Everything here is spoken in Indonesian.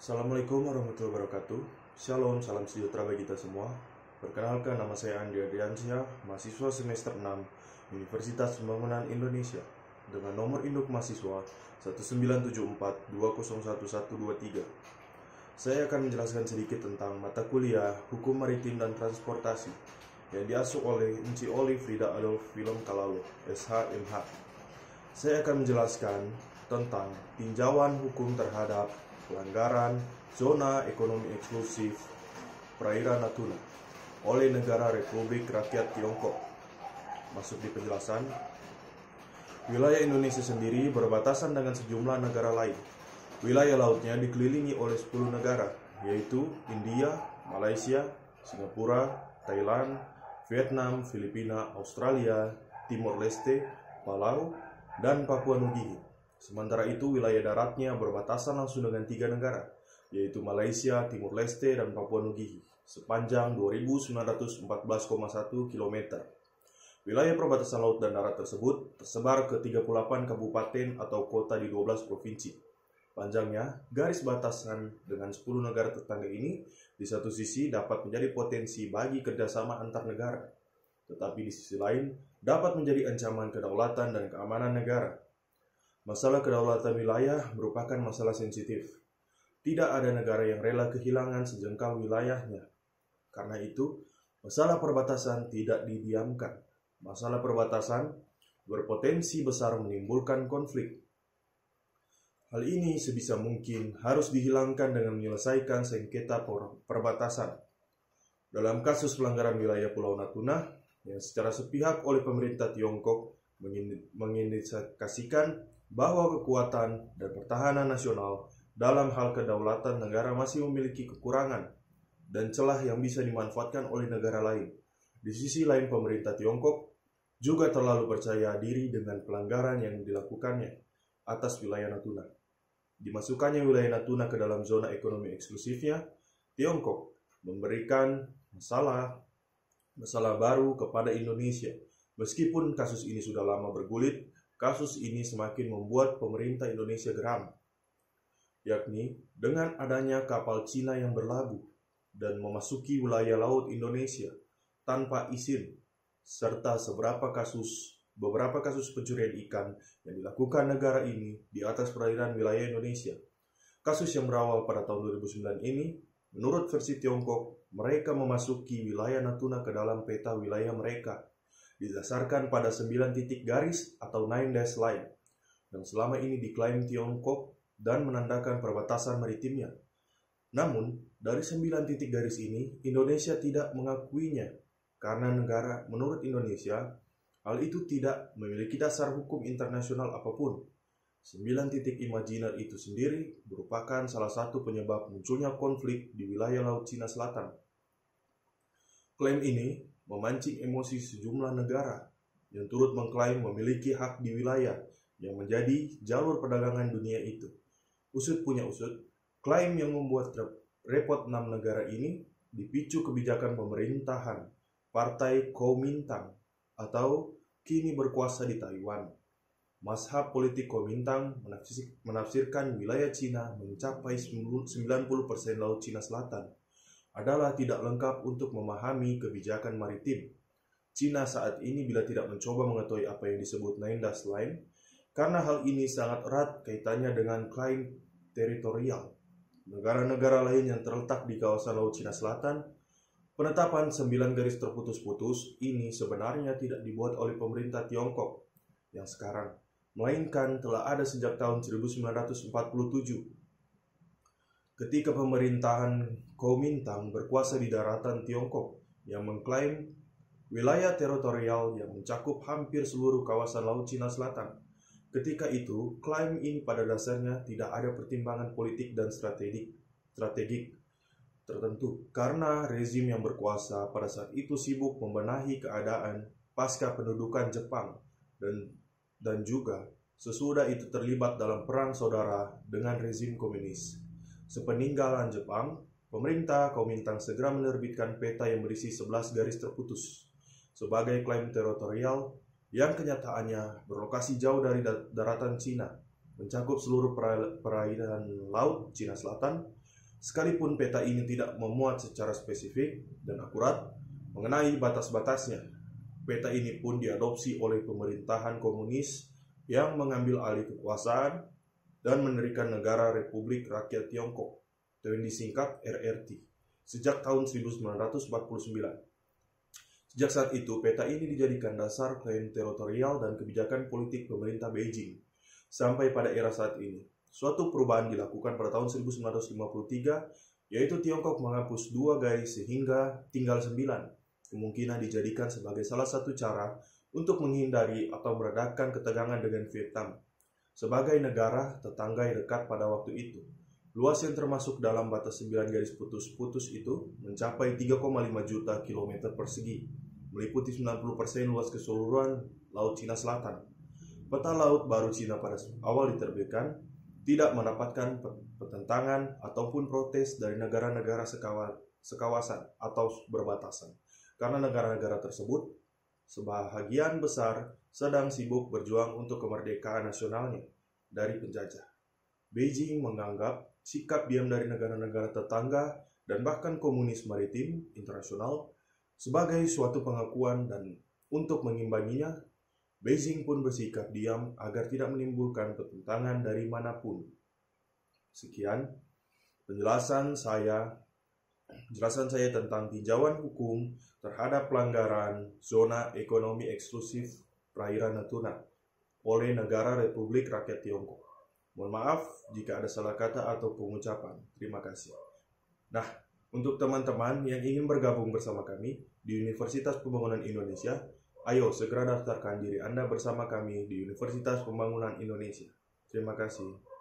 Assalamualaikum warahmatullahi wabarakatuh. Shalom, salam sejahtera bagi kita semua. Perkenalkan, nama saya Andi Adriansyah, mahasiswa semester 6 Universitas Pembangunan Indonesia dengan nomor induk mahasiswa 1974201123. Saya akan menjelaskan sedikit tentang mata kuliah Hukum Maritim dan Transportasi yang diasuh oleh Enci Oli Frida Adolf Willem Kalalo, SH.MH. Saya akan menjelaskan tentang tinjauan hukum terhadap pelanggaran zona ekonomi eksklusif perairan Natuna oleh negara Republik Rakyat Tiongkok. Masuk di penjelasan, wilayah Indonesia sendiri berbatasan dengan sejumlah negara lain. Wilayah lautnya dikelilingi oleh 10 negara, yaitu India, Malaysia, Singapura, Thailand, Vietnam, Filipina, Australia, Timor Leste, Palau, dan Papua Nugini. Sementara itu, wilayah daratnya berbatasan langsung dengan 3 negara, yaitu Malaysia, Timor Leste, dan Papua Nugini, sepanjang 2.914,1 km. Wilayah perbatasan laut dan darat tersebut tersebar ke 38 kabupaten atau kota di 12 provinsi. Panjangnya, garis batasan dengan 10 negara tetangga ini di satu sisi dapat menjadi potensi bagi kerjasama antar negara, tetapi di sisi lain dapat menjadi ancaman kedaulatan dan keamanan negara. Masalah kedaulatan wilayah merupakan masalah sensitif. Tidak ada negara yang rela kehilangan sejengkal wilayahnya. Karena itu, masalah perbatasan tidak didiamkan. Masalah perbatasan berpotensi besar menimbulkan konflik. Hal ini sebisa mungkin harus dihilangkan dengan menyelesaikan sengketa perbatasan. Dalam kasus pelanggaran wilayah Pulau Natuna yang secara sepihak oleh pemerintah Tiongkok mengindikasikan bahwa kekuatan dan pertahanan nasional dalam hal kedaulatan negara masih memiliki kekurangan dan celah yang bisa dimanfaatkan oleh negara lain. Di sisi lain, pemerintah Tiongkok juga terlalu percaya diri dengan pelanggaran yang dilakukannya atas wilayah Natuna. Dimasukkannya wilayah Natuna ke dalam zona ekonomi eksklusifnya, Tiongkok memberikan masalah baru kepada Indonesia. Meskipun kasus ini sudah lama bergulir, kasus ini semakin membuat pemerintah Indonesia geram, yakni dengan adanya kapal Cina yang berlabuh dan memasuki wilayah laut Indonesia tanpa izin, serta beberapa kasus pencurian ikan yang dilakukan negara ini di atas perairan wilayah Indonesia. Kasus yang berawal pada tahun 2009 ini, menurut versi Tiongkok, mereka memasuki wilayah Natuna ke dalam peta wilayah mereka, didasarkan pada 9 titik garis atau 9 dash line, yang selama ini diklaim Tiongkok dan menandakan perbatasan maritimnya. Namun, dari 9 titik garis ini, Indonesia tidak mengakuinya, karena menurut Indonesia, hal itu tidak memiliki dasar hukum internasional apapun. 9 titik imajiner itu sendiri merupakan salah satu penyebab munculnya konflik di wilayah Laut Cina Selatan. Klaim ini memancing emosi sejumlah negara yang turut mengklaim memiliki hak di wilayah yang menjadi jalur perdagangan dunia itu. Usut punya usut, klaim yang membuat repot 6 negara ini dipicu kebijakan pemerintahan Partai Kuomintang atau kini berkuasa di Taiwan. Mazhab politik Kuomintang menafsirkan wilayah Cina mencapai 90% Laut Cina Selatan adalah tidak lengkap untuk memahami kebijakan maritim Cina saat ini bila tidak mencoba mengetahui apa yang disebut Nine Dash Line, karena hal ini sangat erat kaitannya dengan klaim teritorial negara-negara lain yang terletak di kawasan Laut Cina Selatan. Penetapan 9 garis terputus-putus ini sebenarnya tidak dibuat oleh pemerintah Tiongkok yang sekarang, melainkan telah ada sejak tahun 1947. Ketika pemerintahan Kuomintang berkuasa di daratan Tiongkok yang mengklaim wilayah teritorial yang mencakup hampir seluruh kawasan Laut Cina Selatan. Ketika itu, klaim ini pada dasarnya tidak ada pertimbangan politik dan strategik tertentu, karena rezim yang berkuasa pada saat itu sibuk membenahi keadaan pasca pendudukan Jepang dan juga sesudah itu terlibat dalam perang saudara dengan rezim komunis. Sepeninggalan Jepang, pemerintah Kuomintang segera menerbitkan peta yang berisi 11 garis terputus sebagai klaim teritorial yang kenyataannya berlokasi jauh dari daratan Cina, mencakup seluruh perairan laut Cina Selatan, Sekalipun peta ini tidak memuat secara spesifik dan akurat mengenai batas-batasnya, peta ini pun diadopsi oleh pemerintahan komunis yang mengambil alih kekuasaan dan mendirikan negara Republik Rakyat Tiongkok, yang disingkat RRT, sejak tahun 1949. Sejak saat itu, peta ini dijadikan dasar klaim teritorial dan kebijakan politik pemerintah Beijing. Sampai pada era saat ini, suatu perubahan dilakukan pada tahun 1953, yaitu Tiongkok menghapus 2 garis sehingga tinggal 9. Kemungkinan dijadikan sebagai salah satu cara untuk menghindari atau meredakan ketegangan dengan Vietnam sebagai negara tetangga yang dekat pada waktu itu. Luas yang termasuk dalam batas 9 garis putus-putus itu mencapai 3,5 juta kilometer persegi, meliputi 90% luas keseluruhan Laut Cina Selatan. Peta Laut Baru Cina pada awal diterbitkan tidak mendapatkan pertentangan ataupun protes dari negara-negara sekawasan atau berbatasan, karena negara-negara tersebut sebahagian besar sedang sibuk berjuang untuk kemerdekaan nasionalnya dari penjajah. Beijing menganggap sikap diam dari negara-negara tetangga dan bahkan komunis maritim internasional sebagai suatu pengakuan, dan untuk mengimbanginya, Beijing pun bersikap diam agar tidak menimbulkan pertentangan dari manapun. Sekian penjelasan saya tentang tinjauan hukum terhadap pelanggaran zona ekonomi eksklusif perairan Natuna oleh negara Republik Rakyat Tiongkok. Mohon maaf jika ada salah kata atau pengucapan. Terima kasih. Nah, untuk teman-teman yang ingin bergabung bersama kami di Universitas Pembangunan Indonesia, ayo segera daftarkan diri Anda bersama kami di Universitas Pembangunan Indonesia. Terima kasih.